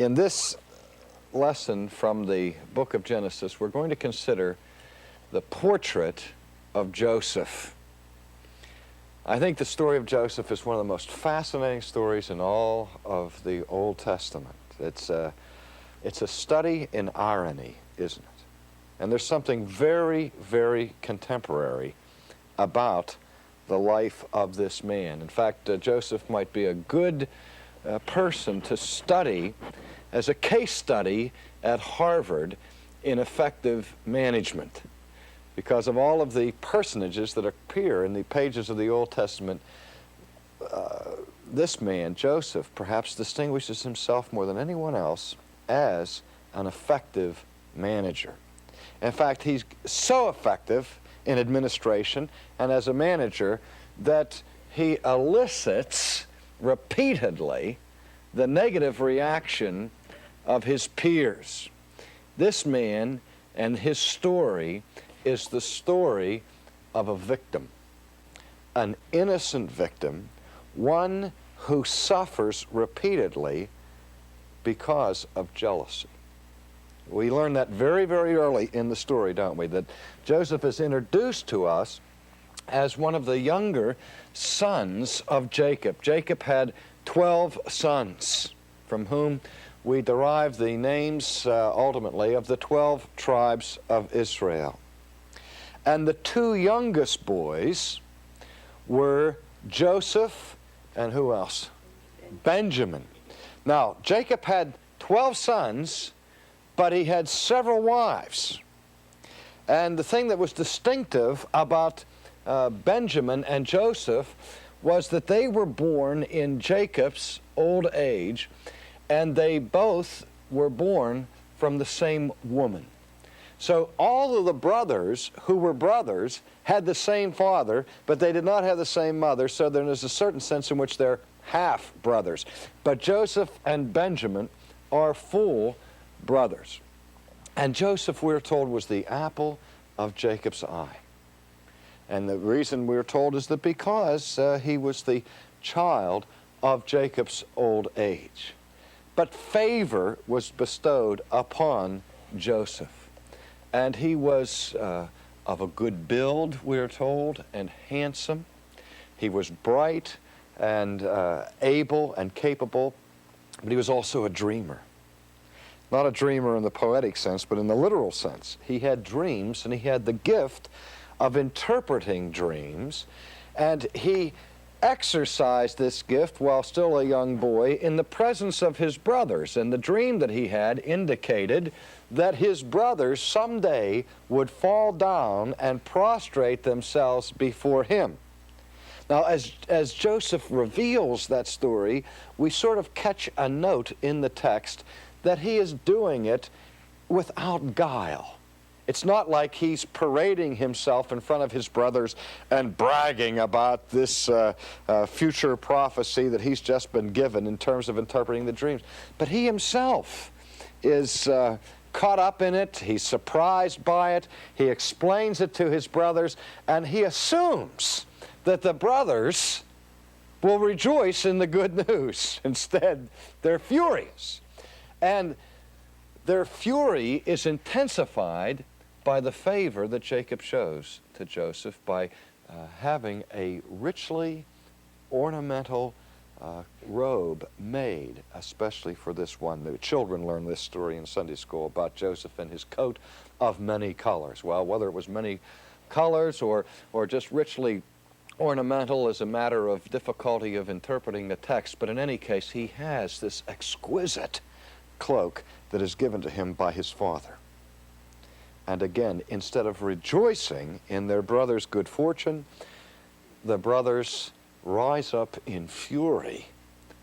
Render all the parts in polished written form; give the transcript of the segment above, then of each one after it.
In this lesson from the book of Genesis, we're going to consider the portrait of Joseph. I think the story of Joseph is one of the most fascinating stories in all of the Old Testament. It's a study in irony, isn't it? And there's something very, very contemporary about the life of this man. In fact, Joseph might be a good person to study as a case study at Harvard in effective management, because of all of the personages that appear in the pages of the Old Testament. This man, Joseph, perhaps distinguishes himself more than anyone else as an effective manager. In fact, he's so effective in administration and as a manager that he elicits repeatedly the negative reaction of his peers. This man and his story is the story of a victim, an innocent victim, one who suffers repeatedly because of jealousy. We learn that very, very early in the story, don't we? That Joseph is introduced to us as one of the younger sons of Jacob. Jacob had 12 sons, from whom we derive the names ultimately of the 12 tribes of Israel. And the two youngest boys were Joseph and who else? Benjamin. Now, Jacob had 12 sons, but he had several wives. And the thing that was distinctive about Benjamin and Joseph was that they were born in Jacob's old age, and they both were born from the same woman. So all of the brothers who were brothers had the same father, but they did not have the same mother, so there is a certain sense in which they're half brothers. But Joseph and Benjamin are full brothers. And Joseph, we're told, was the apple of Jacob's eye. And the reason we're told is that because he was the child of Jacob's old age. But favor was bestowed upon Joseph. And he was of a good build, we're told, and handsome. He was bright and able and capable, but he was also a dreamer. Not a dreamer in the poetic sense, but in the literal sense. He had dreams, and he had the gift of interpreting dreams, and he exercised this gift while still a young boy in the presence of his brothers. And the dream that he had indicated that his brothers someday would fall down and prostrate themselves before him. Now, as Joseph reveals that story, we sort of catch a note in the text that he is doing it without guile. It's not like he's parading himself in front of his brothers and bragging about this future prophecy that he's just been given in terms of interpreting the dreams. But he himself is caught up in it. He's surprised by it. He explains it to his brothers, and he assumes that the brothers will rejoice in the good news. Instead, they're furious. And their fury is intensified by the favor that Jacob shows to Joseph by having a richly ornamental robe made especially for this one. The children learn this story in Sunday school about Joseph and his coat of many colors. Well, whether it was many colors or just richly ornamental is a matter of difficulty of interpreting the text, but in any case, he has this exquisite cloak that is given to him by his father. And again, instead of rejoicing in their brother's good fortune, the brothers rise up in fury,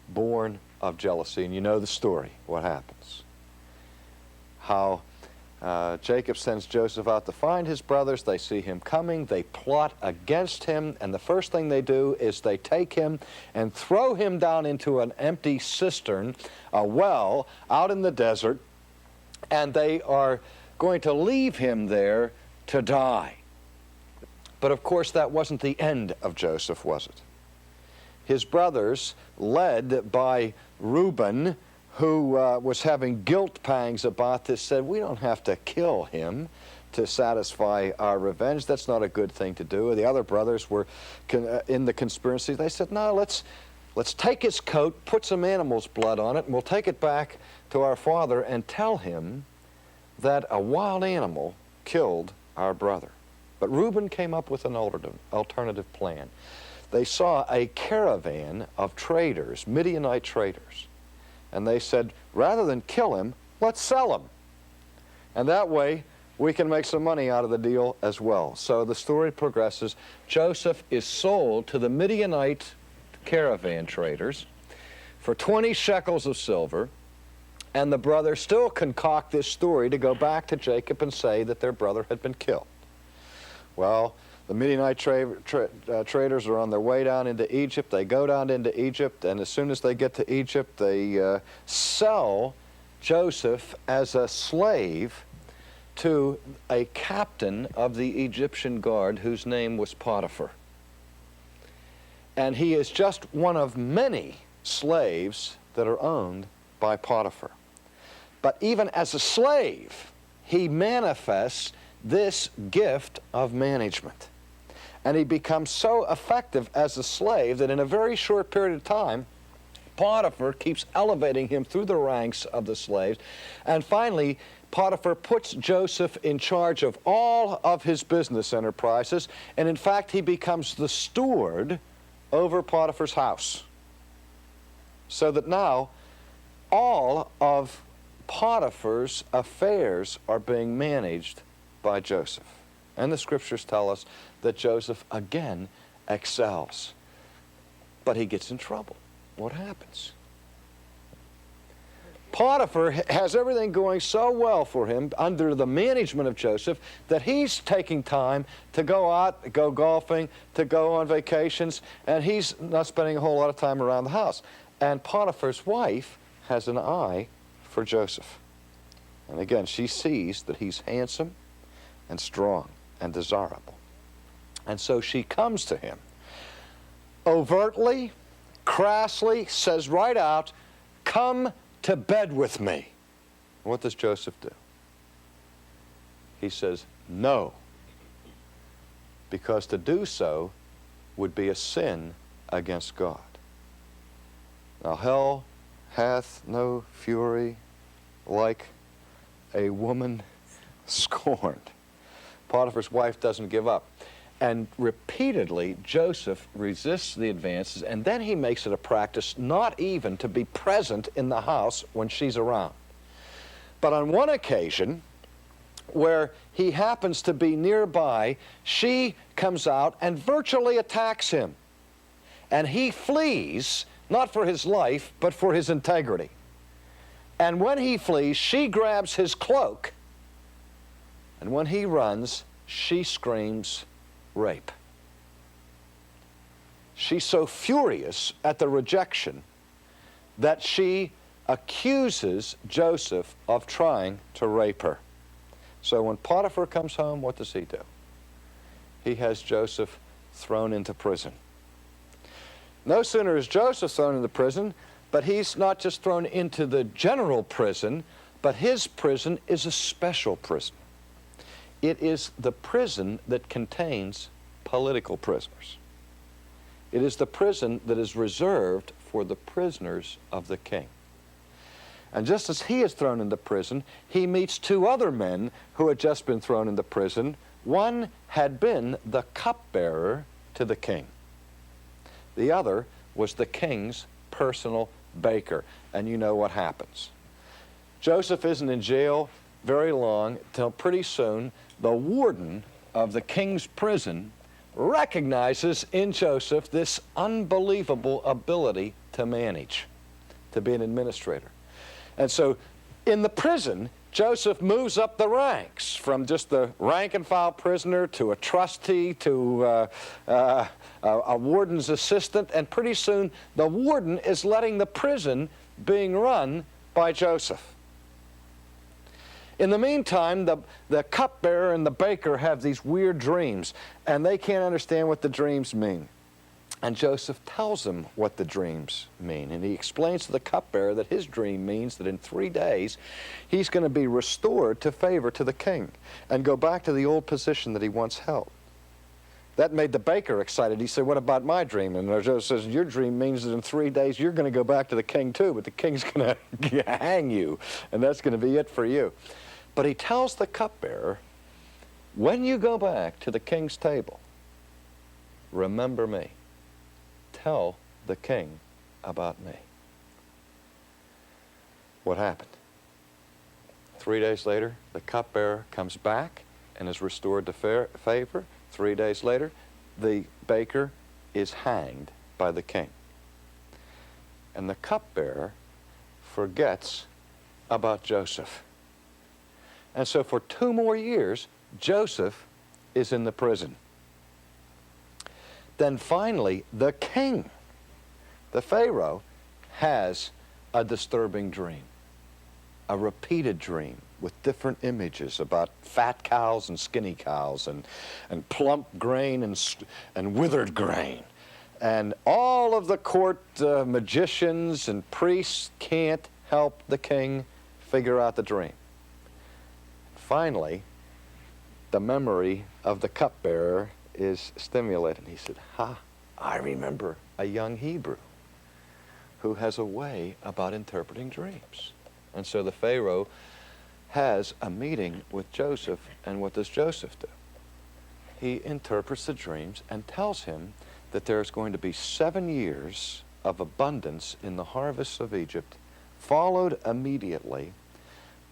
born of jealousy. And you know the story, what happens. How Jacob sends Joseph out to find his brothers. They see him coming. They plot against him. And the first thing they do is they take him and throw him down into an empty cistern, a well, out in the desert. And they are going to leave him there to die. But of course, that wasn't the end of Joseph, was it? His brothers, led by Reuben, who was having guilt pangs about this, said, we don't have to kill him to satisfy our revenge. That's not a good thing to do. The other brothers were in the conspiracy. They said, no, let's take his coat, put some animal's blood on it, and we'll take it back to our father and tell him that a wild animal killed our brother. But Reuben came up with an alternative plan. They saw a caravan of traders, Midianite traders, and they said, rather than kill him, let's sell him. And that way, we can make some money out of the deal as well. So the story progresses. Joseph is sold to the Midianite caravan traders for 20 shekels of silver, and the brothers still concoct this story to go back to Jacob and say that their brother had been killed. Well, the Midianite traders are on their way down into Egypt. They go down into Egypt, and as soon as they get to Egypt, they sell Joseph as a slave to a captain of the Egyptian guard whose name was Potiphar. And he is just one of many slaves that are owned by Potiphar. But even as a slave, he manifests this gift of management. And he becomes so effective as a slave that in a very short period of time, Potiphar keeps elevating him through the ranks of the slaves. And finally, Potiphar puts Joseph in charge of all of his business enterprises, and in fact, he becomes the steward over Potiphar's house. So that now, all of Potiphar's affairs are being managed by Joseph. And the scriptures tell us that Joseph again excels. But he gets in trouble. What happens? Potiphar has everything going so well for him under the management of Joseph that he's taking time to go out, go golfing, to go on vacations, and he's not spending a whole lot of time around the house. And Potiphar's wife has an eye for Joseph. And again, she sees that he's handsome and strong and desirable. And so she comes to him overtly, crassly, says right out, come to bed with me. What does Joseph do? He says, no, because to do so would be a sin against God. Now, hell hath no fury like a woman scorned. Potiphar's wife doesn't give up. And repeatedly, Joseph resists the advances, and then he makes it a practice not even to be present in the house when she's around. But on one occasion, where he happens to be nearby, she comes out and virtually attacks him. And he flees, not for his life, but for his integrity. And when he flees, she grabs his cloak. And when he runs, she screams, rape. She's so furious at the rejection that she accuses Joseph of trying to rape her. So when Potiphar comes home, what does he do? He has Joseph thrown into prison. No sooner is Joseph thrown into prison, but he's not just thrown into the general prison, but his prison is a special prison. It is the prison that contains political prisoners. It is the prison that is reserved for the prisoners of the king. And just as he is thrown into prison, he meets two other men who had just been thrown into prison. One had been the cupbearer to the king. The other was the king's personal baker. And you know what happens. Joseph isn't in jail very long till pretty soon the warden of the king's prison recognizes in Joseph this unbelievable ability to manage, to be an administrator. And so in the prison, Joseph moves up the ranks from just the rank and file prisoner to a trustee to a warden's assistant, and pretty soon the warden is letting the prison being run by Joseph. In the meantime, the cupbearer and the baker have these weird dreams, and they can't understand what the dreams mean. And Joseph tells him what the dreams mean. And he explains to the cupbearer that his dream means that in 3 days he's going to be restored to favor to the king and go back to the old position that he once held. That made the baker excited. He said, what about my dream? And Joseph says, your dream means that in 3 days you're going to go back to the king too, but the king's going to hang you, and that's going to be it for you. But he tells the cupbearer, when you go back to the king's table, remember me. Tell the king about me. What happened? 3 days later, the cupbearer comes back and is restored to favor. 3 days later, the baker is hanged by the king. And the cupbearer forgets about Joseph. And so for 2 more years, Joseph is in the prison. Then finally, the king, the Pharaoh, has a disturbing dream, a repeated dream with different images about fat cows and skinny cows and plump grain and withered grain. And all of the court magicians and priests can't help the king figure out the dream. Finally, the memory of the cupbearer is stimulated. He said, I remember a young Hebrew who has a way about interpreting dreams. And so the Pharaoh has a meeting with Joseph, and what does Joseph do? He interprets the dreams and tells him that there's going to be 7 years of abundance in the harvests of Egypt, followed immediately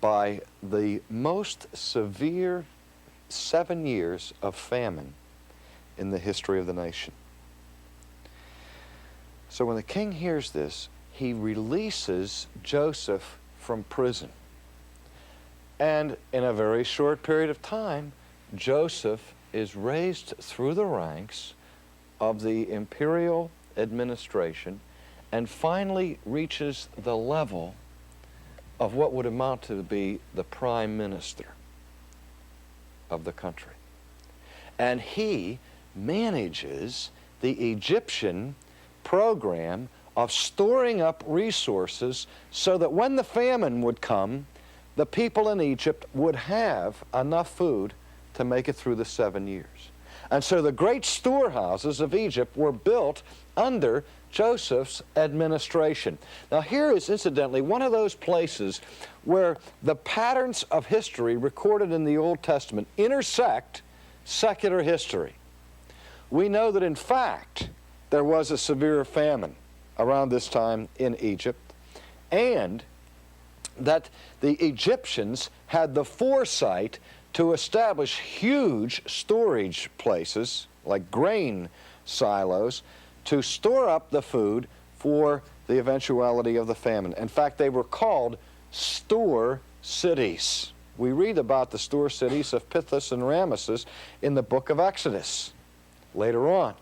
by the most severe 7 years of famine in the history of the nation. So when the king hears this, he releases Joseph from prison. And in a very short period of time, Joseph is raised through the ranks of the imperial administration and finally reaches the level of what would amount to be the prime minister of the country. And he manages the Egyptian program of storing up resources so that when the famine would come, the people in Egypt would have enough food to make it through the 7 years. And so the great storehouses of Egypt were built under Joseph's administration. Now here is incidentally one of those places where the patterns of history recorded in the Old Testament intersect secular history. We know that in fact there was a severe famine around this time in Egypt, and that the Egyptians had the foresight to establish huge storage places like grain silos to store up the food for the eventuality of the famine. In fact, they were called store cities. We read about the store cities of Pithom and Ramesses in the book of Exodus later on.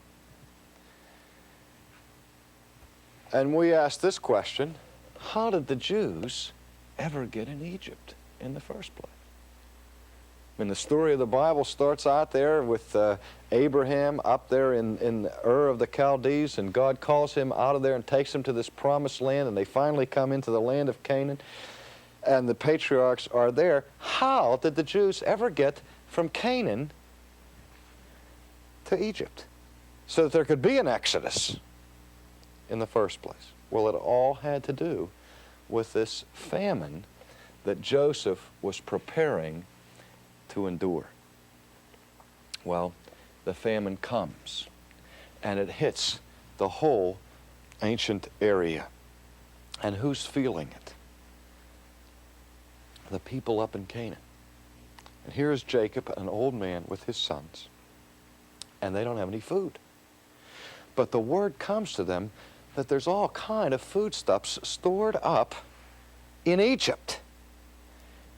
And we ask this question, how did the Jews ever get in Egypt in the first place? I mean, the story of the Bible starts out there with Abraham up there in Ur of the Chaldees, and God calls him out of there and takes him to this promised land, and they finally come into the land of Canaan, and the patriarchs are there. How did the Jews ever get from Canaan to Egypt so that there could be an exodus in the first place? Well, it all had to do with this famine that Joseph was preparing to endure. Well, the famine comes, and it hits the whole ancient area. And who's feeling it? The people up in Canaan. And here is Jacob, an old man with his sons, and they don't have any food. But the word comes to them that there's all kind of foodstuffs stored up in Egypt.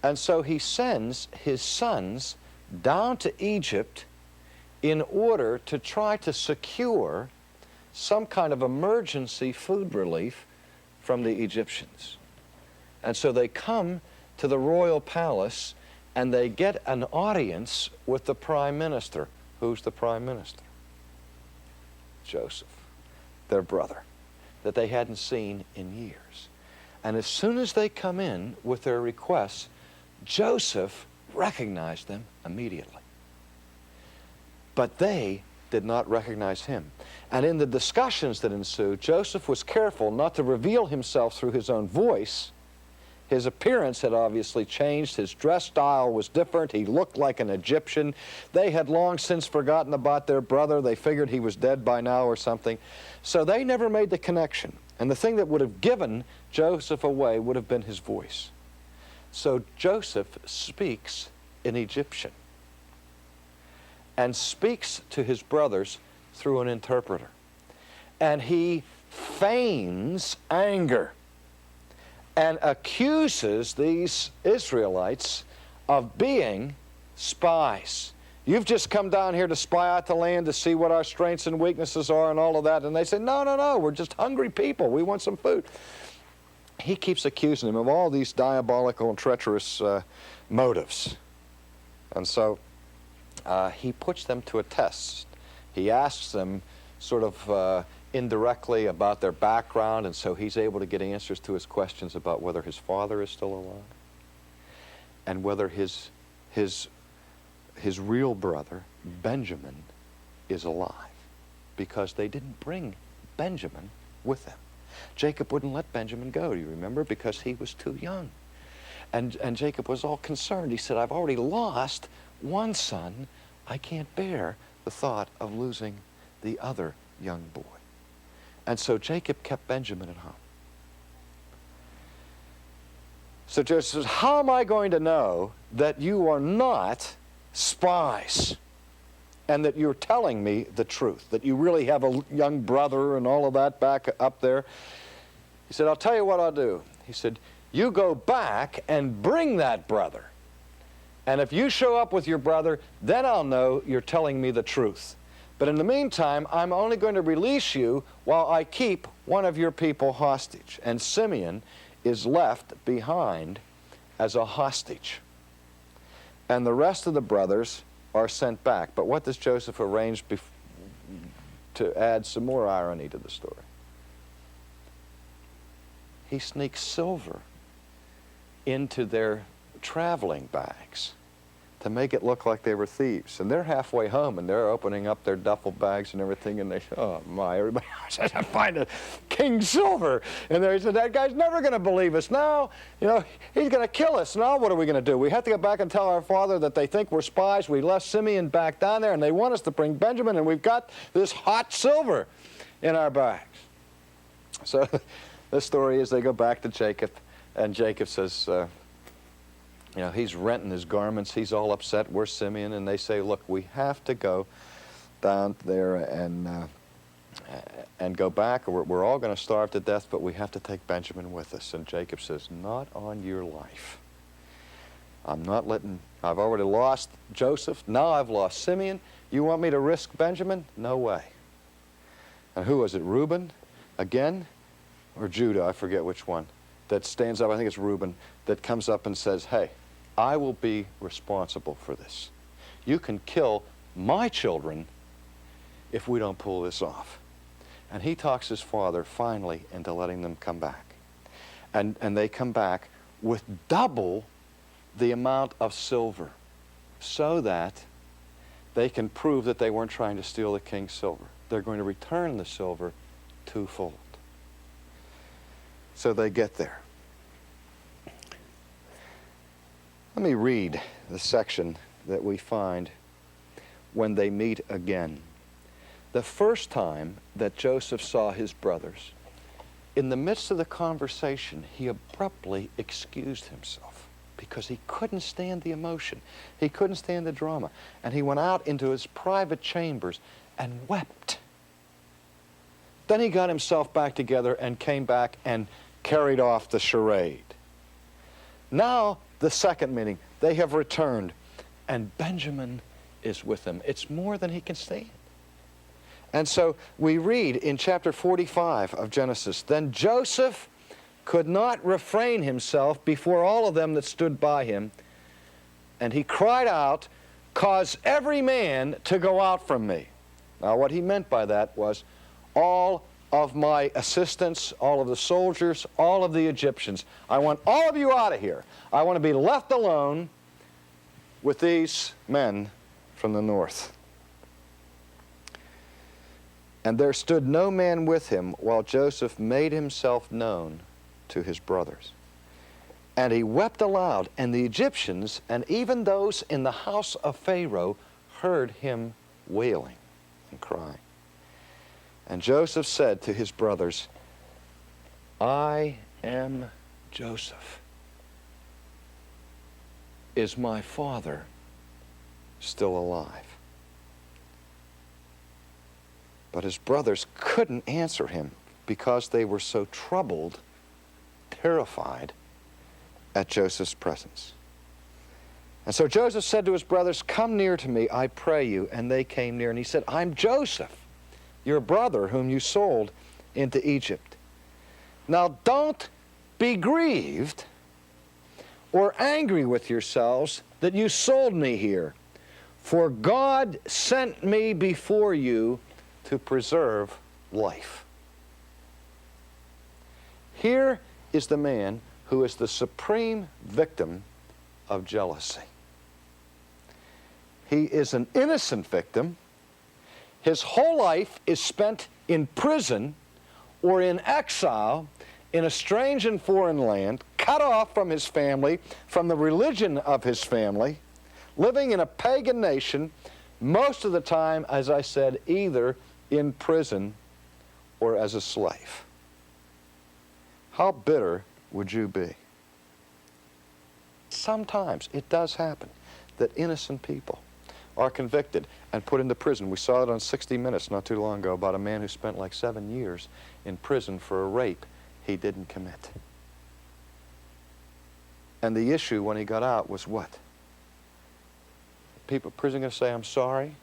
And so he sends his sons down to Egypt in order to try to secure some kind of emergency food relief from the Egyptians. And so they come to the royal palace and they get an audience with the prime minister. Who's the prime minister? Joseph. their brother that they hadn't seen in years. And as soon as they come in with their requests, Joseph recognized them immediately. But they did not recognize him. And in the discussions that ensued, Joseph was careful not to reveal himself through his own voice. His appearance had obviously changed. His dress style was different. He looked like an Egyptian. They had long since forgotten about their brother. They figured he was dead by now or something. So they never made the connection. And the thing that would have given Joseph away would have been his voice. So Joseph speaks in Egyptian and speaks to his brothers through an interpreter. And he feigns anger and accuses these Israelites of being spies. You've just come down here to spy out the land to see what our strengths and weaknesses are and all of that. And they say, no, no, no, we're just hungry people. We want some food. He keeps accusing them of all these diabolical and treacherous motives. And so he puts them to a test. He asks them sort of indirectly about their background, and so he's able to get answers to his questions about whether his father is still alive and whether his real brother, Benjamin, is alive, because they didn't bring Benjamin with them. Jacob wouldn't let Benjamin go, do you remember? Because he was too young. And Jacob was all concerned. He said, I've already lost one son. I can't bear the thought of losing the other young boy. And so Jacob kept Benjamin at home. So Joseph says, how am I going to know that you are not spies and that you're telling me the truth, that you really have a young brother and all of that back up there? He said, I'll tell you what I'll do. He said, you go back and bring that brother. And if you show up with your brother, then I'll know you're telling me the truth. But in the meantime, I'm only going to release you while I keep one of your people hostage. And Simeon is left behind as a hostage. And the rest of the brothers are sent back. But what does Joseph arrange to add some more irony to the story? He sneaks silver into their traveling bags to make it look like they were thieves. And they're halfway home, and they're opening up their duffel bags and everything, and they say, oh my, everybody says, I find a king silver. And they said, that guy's never going to believe us. Now, he's going to kill us. Now what are we going to do? We have to go back and tell our father that they think we're spies. We left Simeon back down there, and they want us to bring Benjamin, and we've got this hot silver in our bags. So the story is they go back to Jacob, and Jacob says, he's renting his garments. He's all upset. We're Simeon. And they say, look, we have to go down there and go back, or we're all going to starve to death, but we have to take Benjamin with us. And Jacob says, not on your life. I've already lost Joseph. Now I've lost Simeon. You want me to risk Benjamin? No way. And who was it, Reuben again? Or Judah, I forget which one, that stands up, I think it's Reuben, that comes up and says, hey, I will be responsible for this. You can kill my children if we don't pull this off. And he talks his father finally into letting them come back. And they come back with double the amount of silver so that they can prove that they weren't trying to steal the king's silver. They're going to return the silver twofold. So they get there. Let me read the section that we find when they meet again. The first time that Joseph saw his brothers, in the midst of the conversation, he abruptly excused himself because he couldn't stand the emotion. He couldn't stand the drama. And he went out into his private chambers and wept. Then he got himself back together and came back and carried off the charade. Now, the second meeting, they have returned, and Benjamin is with them. It's more than he can stand. And so we read in chapter 45 of Genesis, then Joseph could not refrain himself before all of them that stood by him, and he cried out, cause every man to go out from me. Now what he meant by that was all of my assistants, all of the soldiers, all of the Egyptians. I want all of you out of here. I want to be left alone with these men from the north. And there stood no man with him while Joseph made himself known to his brothers. And he wept aloud, and the Egyptians, and even those in the house of Pharaoh, heard him wailing and crying. And Joseph said to his brothers, I am Joseph. Is my father still alive? But his brothers couldn't answer him because they were so troubled, terrified at Joseph's presence. And so Joseph said to his brothers, come near to me, I pray you. And they came near, and he said, I'm Joseph, your brother, whom you sold into Egypt. Now don't be grieved or angry with yourselves that you sold me here, for God sent me before you to preserve life. Here is the man who is the supreme victim of jealousy. He is an innocent victim. His whole life is spent in prison or in exile in a strange and foreign land, cut off from his family, from the religion of his family, living in a pagan nation, most of the time, as I said, either in prison or as a slave. How bitter would you be? Sometimes it does happen that innocent people are convicted and put into prison. We saw it on 60 Minutes not too long ago about a man who spent like 7 years in prison for a rape he didn't commit. And the issue when he got out was what? Prison going to say, I'm sorry?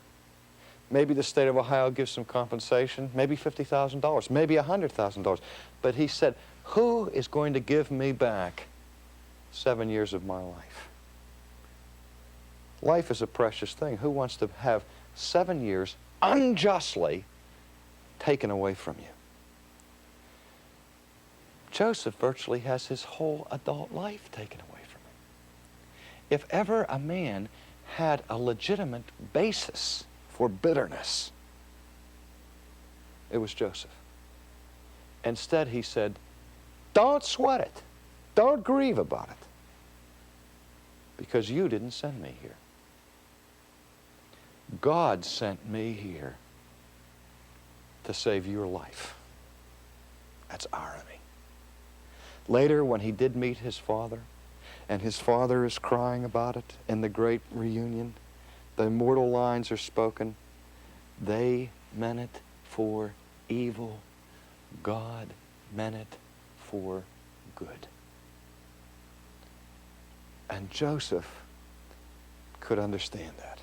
Maybe the state of Ohio gives some compensation, maybe $50,000, maybe $100,000. But he said, who is going to give me back 7 years of my life? Life is a precious thing. Who wants to have 7 years unjustly taken away from you? Joseph virtually has his whole adult life taken away from him. If ever a man had a legitimate basis for bitterness, it was Joseph. Instead, he said, don't sweat it. Don't grieve about it. Because you didn't send me here. God sent me here to save your life. That's irony. Later, when he did meet his father, and his father is crying about it in the great reunion, the immortal lines are spoken, they meant it for evil, God meant it for good. And Joseph could understand that.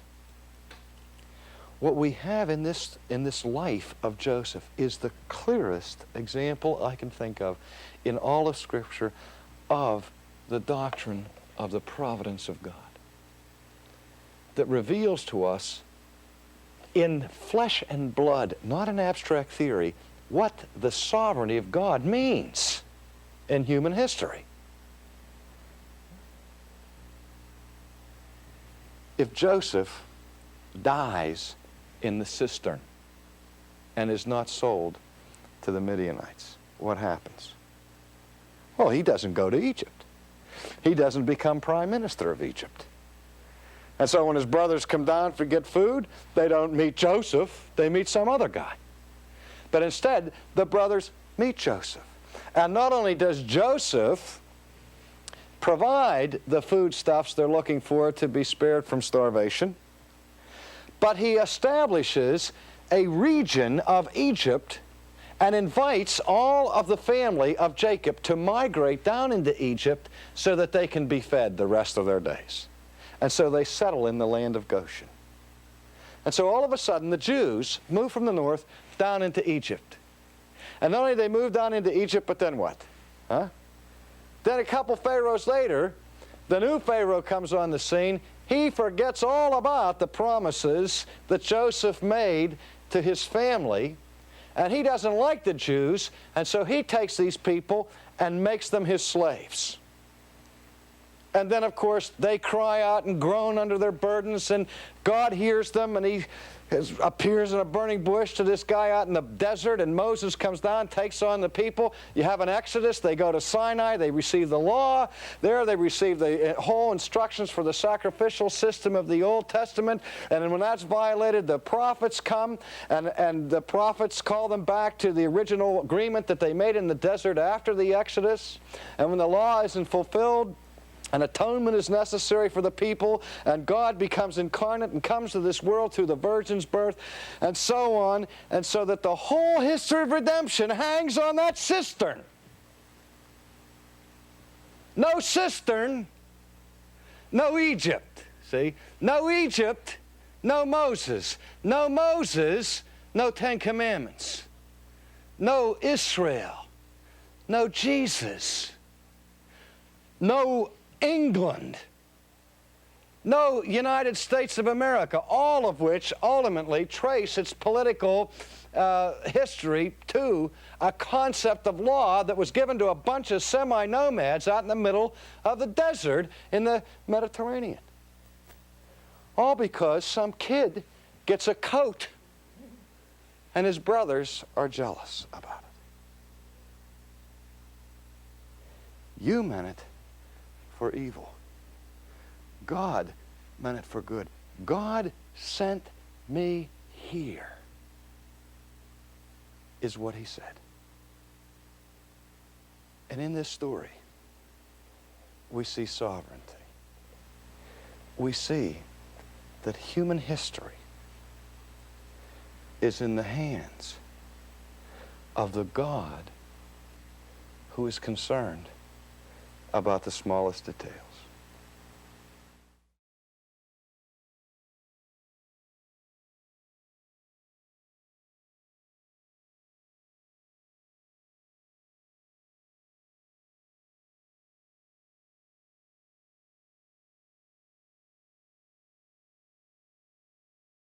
What we have in this life of Joseph is the clearest example I can think of in all of Scripture of the doctrine of the providence of God, that reveals to us in flesh and blood, not an abstract theory, what the sovereignty of God means in human history. If Joseph dies in the cistern and is not sold to the Midianites, what happens? Well, he doesn't go to Egypt. He doesn't become prime minister of Egypt. And so when his brothers come down to get food, they don't meet Joseph, they meet some other guy. But instead, the brothers meet Joseph. And not only does Joseph provide the foodstuffs they're looking for to be spared from starvation, but he establishes a region of Egypt and invites all of the family of Jacob to migrate down into Egypt so that they can be fed the rest of their days. And so they settle in the land of Goshen. And so all of a sudden the Jews move from the north down into Egypt. And not only do they move down into Egypt, but then what? Then a couple pharaohs later, the new Pharaoh comes on the scene. He forgets all about the promises that Joseph made to his family And he doesn't like the Jews, and so he takes these people and makes them his slaves. And then, of course, they cry out and groan under their burdens, and God hears them, and he appears in a burning bush to this guy out in the desert, and Moses comes down, takes on the people. You have an Exodus. They go to Sinai. They receive the law. There they receive the whole instructions for the sacrificial system of the Old Testament. And when that's violated, the prophets come, and the prophets call them back to the original agreement that they made in the desert after the Exodus. And when the law isn't fulfilled, an atonement is necessary for the people, and God becomes incarnate and comes to this world through the virgin's birth, and so on, and so that the whole history of redemption hangs on that cistern. No cistern, no Egypt. See? No Egypt, no Moses. No Moses, no Ten Commandments. No Israel, no Jesus. No England, no United States of America, all of which ultimately trace its political history to a concept of law that was given to a bunch of semi-nomads out in the middle of the desert in the Mediterranean. All because some kid gets a coat and his brothers are jealous about it. You meant it for evil. God meant it for good. God sent me here, is what he said. And in this story, we see sovereignty. We see that human history is in the hands of the God who is concerned about the smallest details.